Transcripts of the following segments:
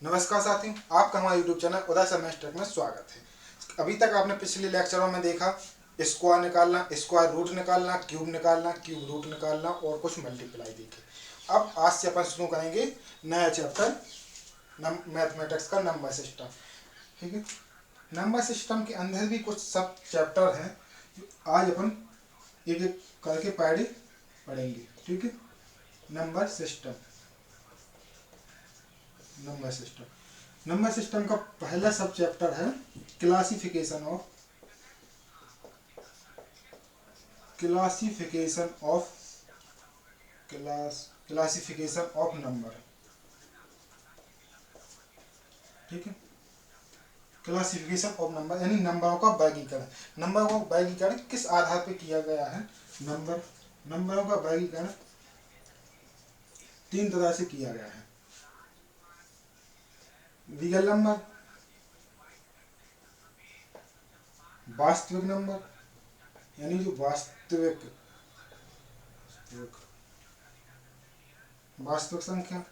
नमस्कार साथियों, आपका हमारे यूट्यूब चैनल उदय सेमेस्टर में स्वागत है। अभी तक आपने पिछले लेक्चरों में देखा स्क्वायर निकालना, स्क्वायर रूट निकालना, क्यूब रूट निकालना और कुछ मल्टीप्लाई देखे। अब आज से अपन शुरू करेंगे नया चैप्टर मैथमेटिक्स का नंबर सिस्टम। ठीक है, नंबर सिस्टम के अंदर भी कुछ सब चैप्टर हैं जो आज अपन एक एक करके पढ़ेंगे। ठीक है, नंबर सिस्टम नंबर सिस्टम का पहला सब चैप्टर है क्लासिफिकेशन ऑफ नंबर। ठीक है, क्लासिफिकेशन ऑफ नंबर यानी नंबरों का वर्गीकरण। नंबरों का वर्गीकरण किस आधार पर किया गया है? नंबरों का वर्गीकरण तीन तरह से किया गया है। रियल नंबर, वास्तविक नंबर यानी जो वास्तविक संख्या।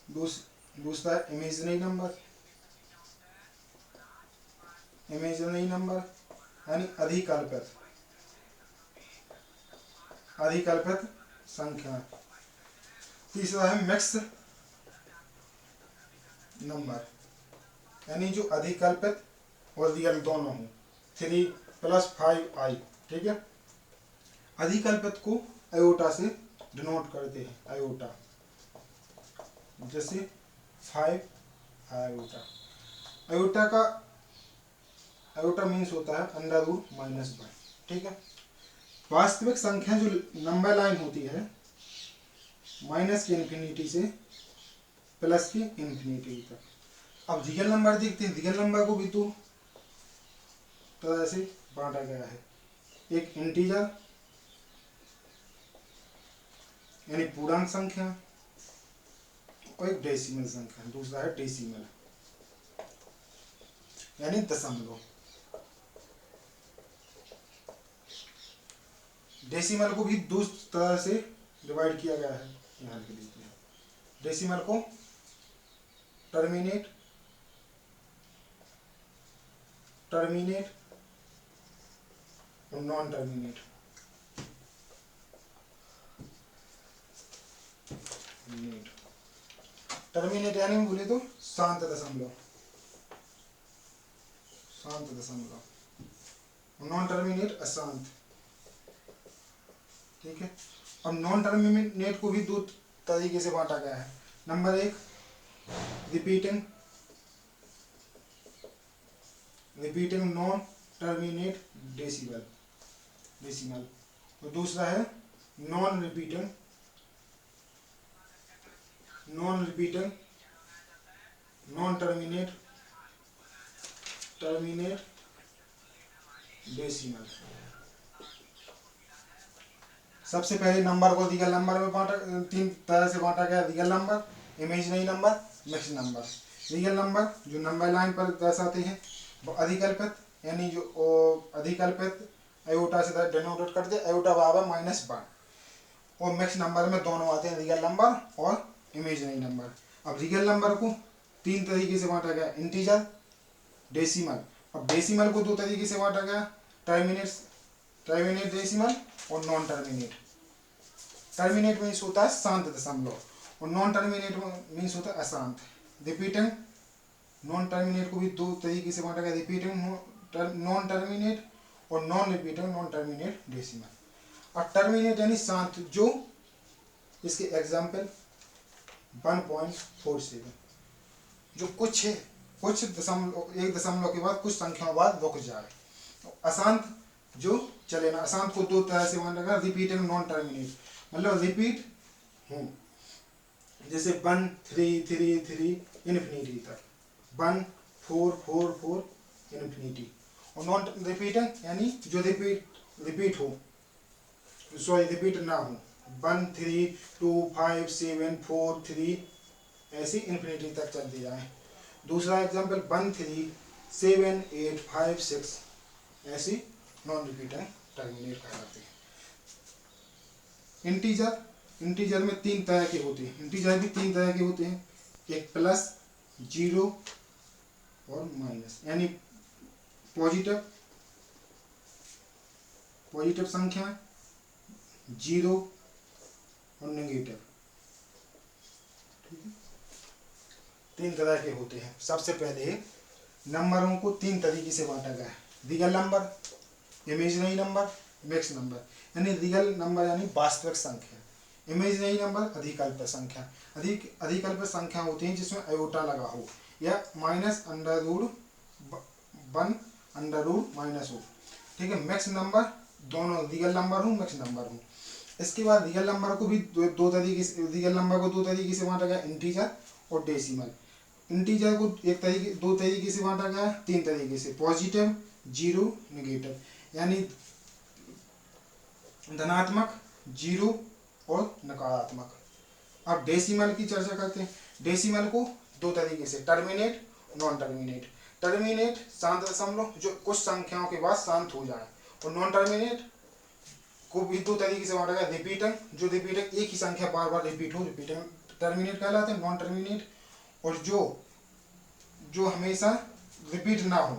दूसरा है इमेजिनरी नंबर यानी अधिकल्पित संख्या। तीसरा है मिक्स नंबर यानी जो अधिकल्पित और रियल दोनों हो, 3+5i। ठीक है, अधिकल्पित को आयोटा से डिनोट करते हैं, आयोटा, जैसे 5 आयोटा। आयोटा मीन्स होता है √-1। ठीक है, वास्तविक संख्या जो नंबर लाइन होती है माइनस के इन्फिनिटी से प्लस के इन्फिनिटी तक। अब रियल नंबर देखते हैं। रियल नंबर को भी दो तरह से बांटा गया है, एक इंटीजर यानी पूर्णांक संख्या और एक डेसिमल संख्या। दूसरा है डेसिमल यानी दशमलव। डेसिमल को भी दो तरह से डिवाइड किया गया है। यहाँ लिख दीजिए, डेसिमल को टर्मिनेट और नॉन टर्मिनेट। टर्मिनेट यानी बोले तो शांत दशमलव, नॉन टर्मिनेट अशांत। ठीक है, अब नॉन टर्मिनेट को भी दो तरीके से बांटा गया है। नंबर एक, रिपीटिंग नॉन टर्मिनेट डेसिमल। और दूसरा है non repeating non terminate decimal. सबसे पहले नंबर को रियल नंबर में तीन तरह से बांटा गया। Real number, imaginary number, mix number. Real number जो नंबर लाइन पर दर्शाते हैं वो अधिकल्पित यानी जो अधिकल्पित आयोटा से डिनोट करते हैं, आयोटा बराबर -1। और मिक्स नंबर में दोनों आते हैं, रियल नंबर और इमेजिनरी नंबर। अब रियल नंबर को तीन तरीके से बांटा गया, इंटीजर, डेसिमल। अब डेसिमल को दो तरीके से बांटा गया, टर्मिनेट डेसिमल और नॉन टर्मिनेट। टर्मिनेट मीन्स होता है शांत दशमलव और नॉन टर्मिनेट मीन्स होता है अशांत। रिपीटिंग नॉन टर्मिनेट को भी दो तरीके से बांटा गया, रिपीटिंग नॉन टर्मिनेट और non repeating non terminate decimal. और टर्मिनेट यानी शांत, जो इसके एग्जाम्पल 1.47, जो कुछ दशमलव, एक दशमलव के बाद कुछ संख्याओं बाद रुक जाए। अशांत जो चले ना। अशांत को दो तरह से बांटा गया, रिपीटिंग नॉन टर्मिनेट मतलब रिपीट हो, जैसे 1 3 3 3 इन्फिनिटी तक, 1 4 4 4 इन्फिनिटी। और नॉन रिपीटिंग यानी जो रिपीट ना हो, 1 3 2 5 7 4 3 ऐसी इन्फिनिटी तक चलती जाए। दूसरा एग्जाम्पल 1 3 7 8 5 6 ऐसी नॉन रिपीटिंग टर्मिनेट कहलाते हैं। इंटीजर में तीन तरह के होते हैं। इंटीजर भी तीन तरह के होते हैं, एक प्लस, जीरो और माइनस, यानी पॉजिटिव संख्या, जीरो और नेगेटिव। ठीक है, तीन तरह के होते हैं। सबसे पहले नंबरों को तीन तरीके से बांटा गया है, real number, imaginary number, mix number. यानी रियल नंबर यानी वास्तविक संख्या, इमेजिनरी नंबर अधिकल्प संख्या। अधिकल्प संख्या होती है जिसमें आयोटा लगा हो, या minus under root 1 under root -1। ठीक है, मिक्स नंबर दोनों रियल नंबर हो मिक्स नंबर हो। इसके बाद रियल नंबर को भी दो तरीके से, रियल नंबर को दो तरीके से बांटा गया, इंटीजर और डेसिमल। इंटीजर को दो तरीके से बांटा गया, तीन तरीके से, पॉजिटिव, जीरो, नेगेटिव। यानी धनात्मक, जीरो और नकारात्मक। अब डेसिमल की चर्चा करते हैं। डेसिमल को दो तरीके से, टर्मिनेट, नॉन टर्मिनेट। टर्मिनेट शांत दशमलव जो कुछ संख्याओं के बाद शांत हो जाए, और नॉन टर्मिनेट को भी दो तरीके से बांटा गया, रिपीटर, जो रिपीटर एक ही संख्या बार बार रिपीट हो, रिपीटर टर्मिनेट कहलाते हैं, नॉन टर्मिनेट, और जो हमेशा रिपीट ना हो,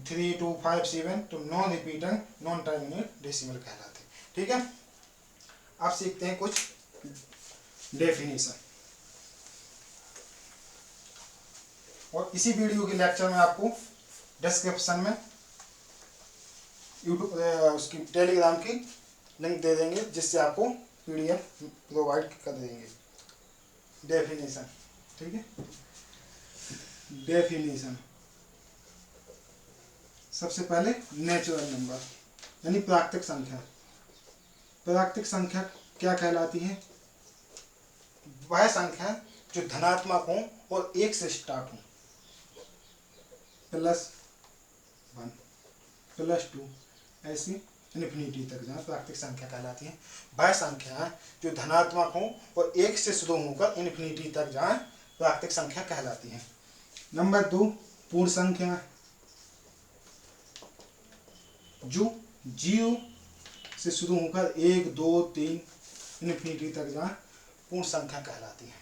3, 2, 5, 7, तो non repeater, non terminate decimal कहलाते हैं। ठीक है, अब सीखते हैं कुछ डेफिनेशन। और इसी वीडियो के लेक्चर में आपको डिस्क्रिप्शन में यूट्यूब उसकी टेलीग्राम की लिंक दे देंगे, जिससे आपको PDF प्रोवाइड कर देंगे। डेफिनेशन, ठीक है, डेफिनेशन। सबसे पहले नेचुरल नंबर यानी प्राकृतिक संख्या। प्राकृतिक संख्या क्या कहलाती है? वह संख्या जो धनात्मक हो और एक से स्टार्ट हो, +1, +2, ऐसी इन्फिनिटी तक जाए, प्राकृतिक संख्या कहलाती है। वह संख्या जो धनात्मक हो और एक से शुरू होकर इन्फिनिटी तक जाए, प्राकृतिक संख्या कहलाती है। नंबर 2, पूर्ण संख्या, जो 0 से शुरू होकर 1, 2, 3 इन्फिनिटी तक जाए, पूर्ण संख्या कहलाती है।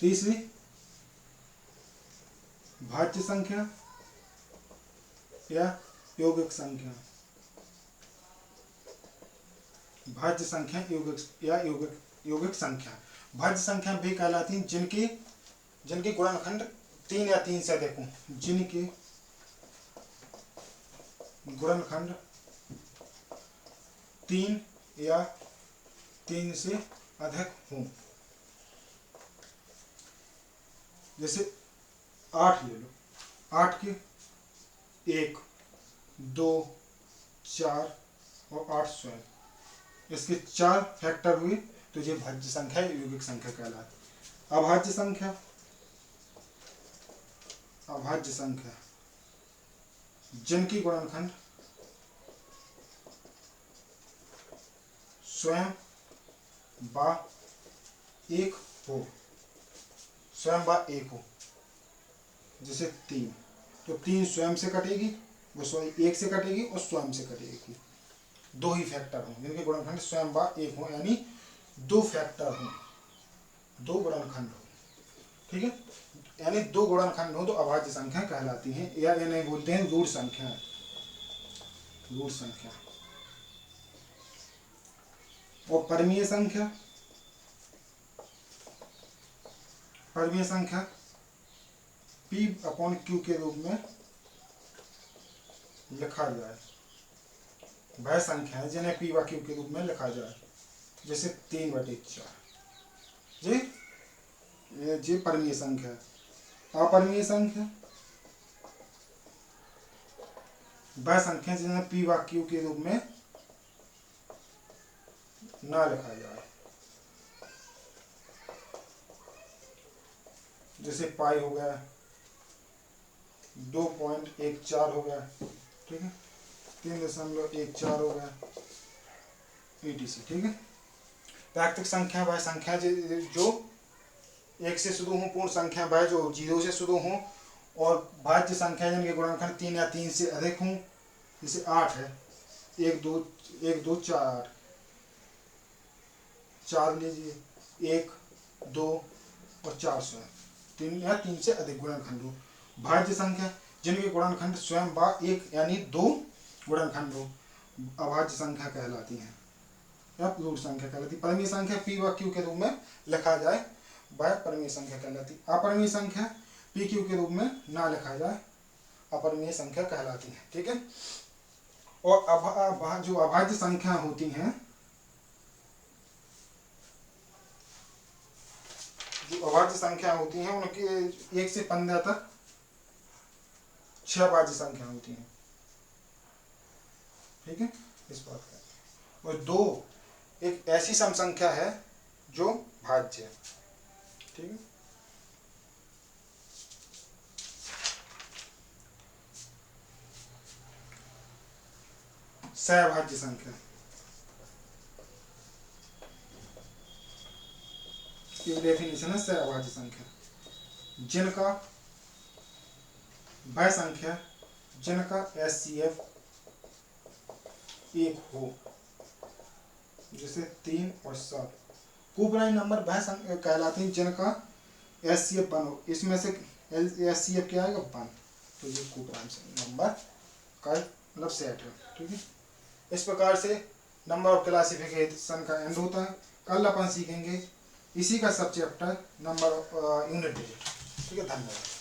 तीसरी, भाज्य संख्या या यौगिक संख्या। भाज्य संख्या या यौगिक संख्या। भाज्य संख्या वे कहलाती हैं जिनके गुणनखंड 3 या 3 से अधिक हों, जिनके गुणनखंड 3 या 3 से अधिक हों। जैसे 8 ले लो, 8 के 1, 2, 4 और 8 स्वयं, इसके 4 फैक्टर हुए, तो ये भाज्य संख्या यौगिक संख्या कहलाती। अभाज्य संख्या, अभाज्य संख्या जिनकी गुणनखंड स्वयं व 1 हो, स्वयं व 1 हो। जैसे 3, तो 3 स्वयं से कटेगी, वो 1 से कटेगी और स्वयं से कटेगी। 2 ही फैक्टर हों जिनके गुणनखंड स्वयं व 1 हो, यानी 2 फैक्टर हों, 2 गुणनखंड हो। ठीक है, यानी 2 गुणनखंड हो तो अभाज्य संख्या कहलाती है, या इन्हें बोलते हैं रूढ़ संख्या। रूढ़ संख्या। और परमीय संख्या, परमीय संख्या P/Q के रूप में लिखा जाए, वह संख्या है जिन्हें P/Q के रूप में लिखा जाए। जैसे 3/4, ये परमीय संख्या है। अपरमीय संख्या वह संख्या जिन्हें P/Q के रूप में ना लिखा जाए। जैसे पाई हो गया, 2.14 हो गया, ठीक है, 3.14 हो गया, etc। ठीक है, प्राकृतिक संख्या वह संख्या जो 1 से शुरू हो, पूर्ण संख्या वह जो 0 से शुरू हो, और भाज्य संख्या जिनके गुणनखंड 3 या 3 से अधिक हों। जैसे 8 है, 1, 2, 4, 4 लीजिए, 1, 2 और 4 स्वयं, 3 या 3 से अधिक गुणनखंड हो। भाज्य संख्या जिनके गुणनखंड स्वयं व 1 यानी 2 गुणनखंड हो अभाज्य संख्या कहलाती है या रूट संख्या कहलाती। परिमेय संख्या पी व क्यू के रूप में लिखा जाए वह परिमेय संख्या कहलाती। अपरिमेय संख्या पी क्यू के रूप में ना लिखा जाए अपरिमेय संख्या कहलाती है। ठीक है। और जो अभाज्य संख्या होती हैं, जो अभाज्य संख्या होती हैं उनके 1 से 15 तक 6 अभाज्य संख्या होती हैं। ठीक है, इस बात का। और 2 एक ऐसी सम संख्या है जो भाज्य है। ठीक है। सहभाज्य संख्या की डेफिनेशन है सहभाज्य संख्या जिनका वह संख्या जिनका HCF 1 हो, जैसे 3 और 7। कोप्राइम नंबर वह संख्या कहलाते हैं जिनका HCF 1 हो। इसमें से HCF क्या आएगा 1, तो ये कोप्राइम नंबर का मतलब सेट है। ठीक है। इस प्रकार से नंबर ऑफ क्लासिफिकेशन का एंड होता है। कल अपन सीखेंगे इसी का सब chapter number of unit digit. ठीक है, धन्यवाद।